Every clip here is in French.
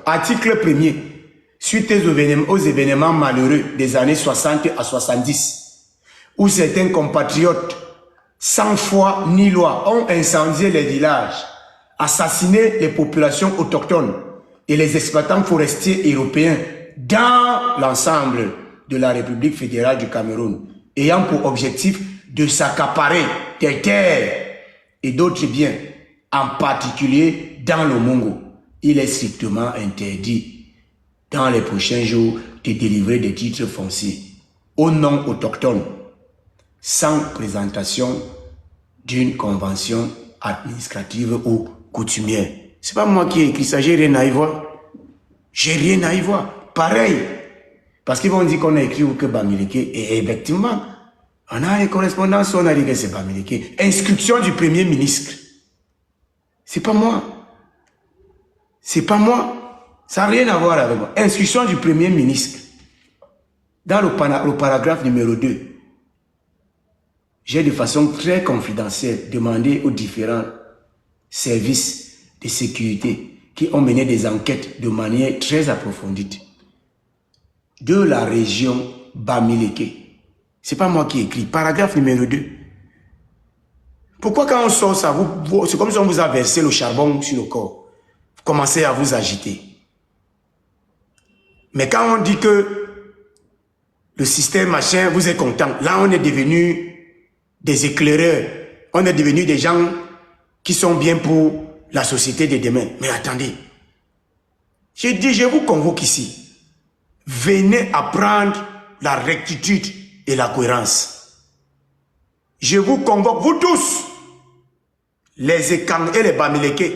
Article 1er. Suite aux événements malheureux des années 60 à 70, où certains compatriotes, sans foi ni loi, ont incendié les villages, assassiné les populations autochtones et les exploitants forestiers européens dans l'ensemble de la République fédérale du Cameroun, ayant pour objectif de s'accaparer des terres et d'autres biens, en particulier dans le Mongo. Il est strictement interdit dans les prochains jours de délivrer des titres fonciers aux non autochtones sans présentation d'une convention administrative ou coutumière. C'est pas moi qui ai écrit ça, j'ai rien à y voir. J'ai rien à y voir. Pareil. Parce qu'ils vont dire qu'on a écrit ou que Bamileke, et effectivement, on a les correspondances, on a dit que c'est Bamileke. Inscription du Premier ministre. C'est pas moi. C'est pas moi. Ça n'a rien à voir avec moi. Instruction du Premier ministre. Dans le paragraphe numéro 2, j'ai de façon très confidentielle demandé aux différents services de sécurité qui ont mené des enquêtes de manière très approfondie de la région Bamileke. C'est pas moi qui écris. Paragraphe numéro 2. Pourquoi quand on sort ça, c'est comme si on vous a versé le charbon sur le corps. Vous commencez à vous agiter. Mais quand on dit que le système machin, vous êtes content. Là, on est devenu des éclaireurs. On est devenu des gens qui sont bien pour la société de demain. Mais attendez. J'ai dit, je vous convoque ici. Venez apprendre la rectitude et la cohérence. Je vous convoque, vous tous, les Ekang et les Bamileke.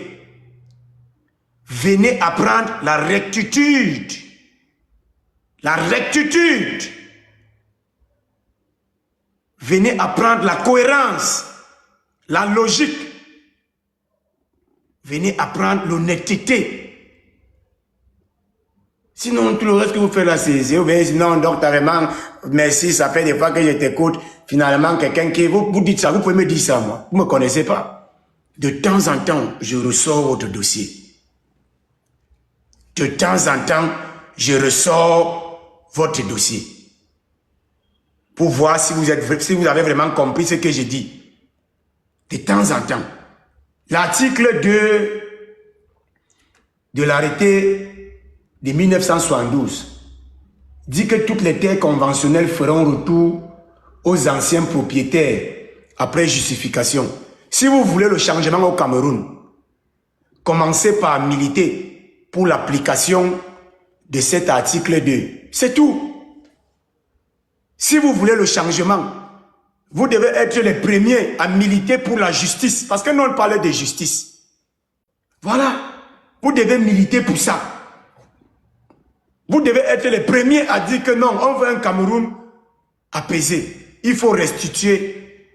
Venez apprendre la rectitude. La rectitude. Venez apprendre la cohérence, la logique. Venez apprendre l'honnêteté. Sinon, tout le reste que vous faites là, c'est non, donc carrément, merci, ça fait des fois que je t'écoute. Finalement, quelqu'un qui vous dites ça, vous pouvez me dire ça, moi. Vous ne me connaissez pas. De temps en temps, je ressors votre dossier. De temps en temps, je ressors votre dossier. Pour voir si vous avez vraiment compris ce que j'ai dit. De temps en temps. L'article 2 de l'arrêté de 1972 dit que toutes les terres conventionnelles feront retour aux anciens propriétaires après justification. Si vous voulez le changement au Cameroun, commencez par militer pour l'application de cet article 2. C'est tout. Si vous voulez le changement, vous devez être les premiers à militer pour la justice. Parce que nous, on parlait de justice. Voilà. Vous devez militer pour ça. Vous devez être les premiers à dire que non, on veut un Cameroun apaisé. Il faut restituer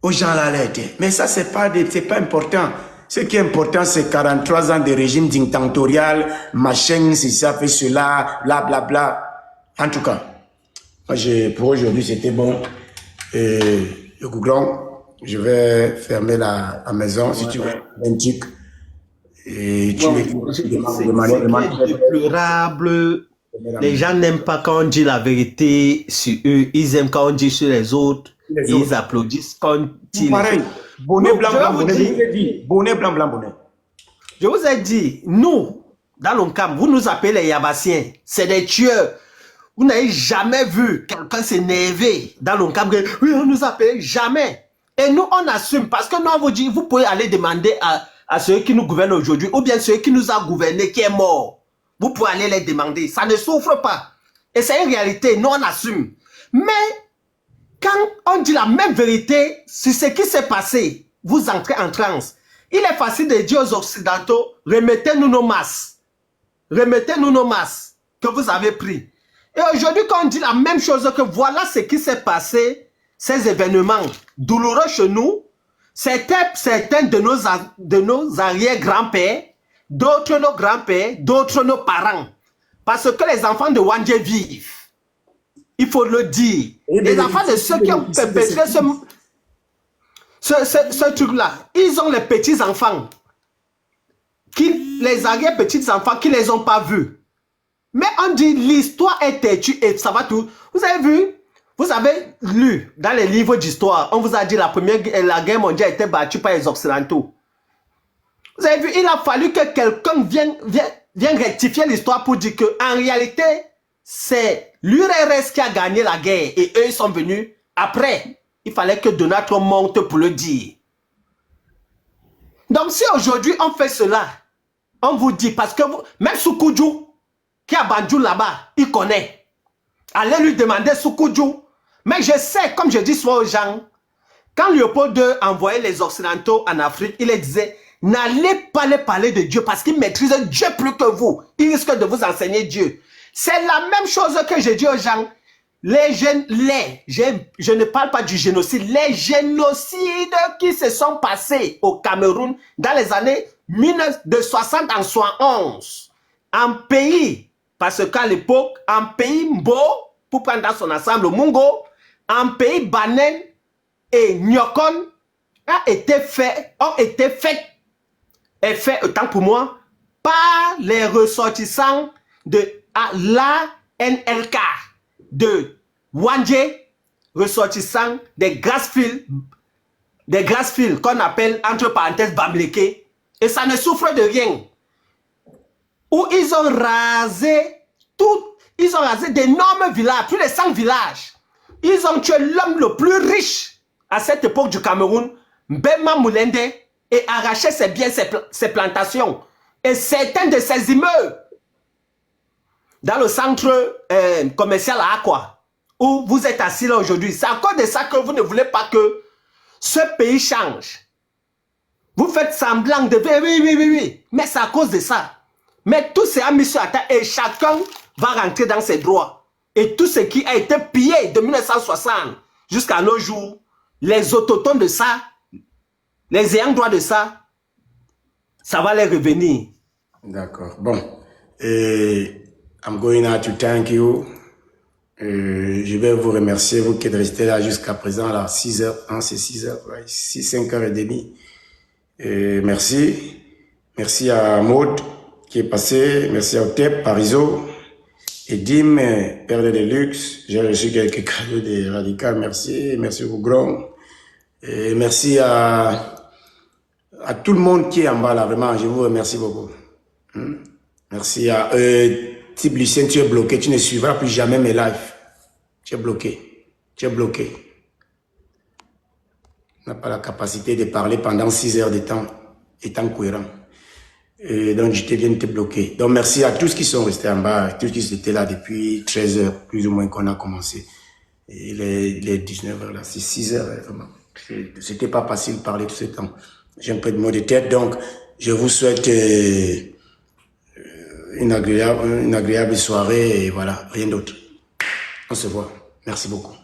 aux gens la lettre. Mais ça, c'est pas important. Ce qui est important, c'est 43 ans de régime dictatorial, machin, c'est ça, fait cela, blablabla. Bla, bla. En tout cas. Pour aujourd'hui, c'était bon. Le Gouglon, je vais fermer la maison. Si tu veux un truc. Et tu c'est déplorable. Les gens n'aiment pas quand on dit la vérité sur eux. Ils aiment quand on dit sur les autres. Et ils applaudissent quand on dit. Pareil. Bonnet blanc, blanc, bonnet. Bonnet blanc, blanc, bonnet. Je vous ai dit, nous, dans l'ONCAM, vous nous appelez les Yabassiens. C'est des tueurs. Vous n'avez jamais vu quelqu'un s'énerver dans l'ONCAM. Oui, on nous appelle jamais. Et nous, on assume. Parce que nous, on vous dit, vous pouvez aller demander à ceux qui nous gouvernent aujourd'hui, ou bien ceux qui nous ont gouvernés, qui est mort. Vous pouvez aller les demander. Ça ne souffre pas. Et c'est une réalité. Nous, on assume. Mais, quand on dit la même vérité sur ce qui s'est passé, vous entrez en transe. Il est facile de dire aux Occidentaux, remettez-nous nos masses. Remettez-nous nos masses que vous avez pris. Et aujourd'hui, quand on dit la même chose, que voilà ce qui s'est passé, ces événements douloureux chez nous, certains de nos arrière-grands-pères, d'autres nos grands-pères, d'autres nos parents. Parce que les enfants de Wandje vivent. Il faut le dire. Les enfants de ceux qui ont perpétré ce truc-là, ils ont les petits-enfants. les arrière-petits-enfants qui ne les ont pas vus. Mais on dit l'histoire est têtue et ça va tout. Vous avez vu? Vous avez lu dans les livres d'histoire, on vous a dit la guerre mondiale était battue par les Occidentaux. Vous avez vu, il a fallu que quelqu'un vienne rectifier l'histoire pour dire qu'en réalité, c'est l'URSS qui a gagné la guerre et eux ils sont venus après. Il fallait que Donald Trump monte pour le dire. Donc si aujourd'hui on fait cela, on vous dit, parce que même Soukoudjou, qui a Banjou là-bas, il connaît. Allez lui demander Soukoudjou. Mais je sais, comme je dis souvent aux gens, quand Léopold II envoyait les Occidentaux en Afrique, il les disait, n'allez pas les parler de Dieu parce qu'ils maîtrisent Dieu plus que vous. Ils risquent de vous enseigner Dieu. C'est la même chose que je dis aux gens. Je ne parle pas du génocide, les génocides qui se sont passés au Cameroun dans les années de 60 en 71, en pays, parce qu'à l'époque, en pays Mbo, pour prendre dans son ensemble Mungo, en pays Banen et Nyokon, ont été faits, autant pour moi, par les ressortissants de l'ANLK, de Wandje, ressortissants des Grassfields qu'on appelle entre parenthèses Bamleke, et ça ne souffre de rien. Où ils ont rasé d'énormes villages, plus de 100 villages. Ils ont tué l'homme le plus riche à cette époque du Cameroun, Mbema Moulende, et arraché ses biens, ses plantations, et certains de ses immeubles. Dans le centre commercial à Aqua, où vous êtes assis là aujourd'hui. C'est à cause de ça que vous ne voulez pas que ce pays change. Vous faites semblant de oui. Mais c'est à cause de ça. Mais tout c'est mis sur la table et chacun va rentrer dans ses droits. Et tout ce qui a été pillé de 1960 jusqu'à nos jours, les autochtones de ça, les ayants droit de ça, ça va les revenir. D'accord. Bon. I'm going now to thank you. Je vais vous remercier, vous qui êtes restés là jusqu'à présent, à 6 heures, hein, c'est 6 heures, 5 heures et demie. Merci. Merci à Maud qui est passé. Merci à Otep, Pariso, et Dim, Père de Deluxe. J'ai reçu quelques cadeaux des radicaux. Merci. Merci au grand. Et merci à tout le monde qui est en bas là. Vraiment, je vous remercie beaucoup. Merci à Type Lucien, tu es bloqué. Tu ne suivras plus jamais mes lives. Tu es bloqué. Tu es bloqué. Tu n'as pas la capacité de parler pendant 6 heures de temps, étant cohérent. Donc, je te viens de te bloquer. Donc, merci à tous qui sont restés en bas, tous qui étaient là depuis 13 heures, plus ou moins qu'on a commencé. Et les 19 heures là, c'est 6 heures, vraiment. C'était pas facile de parler tout ce temps. J'ai un peu de maux de tête, donc, je vous souhaite une agréable soirée et voilà, rien d'autre. On se voit. Merci beaucoup.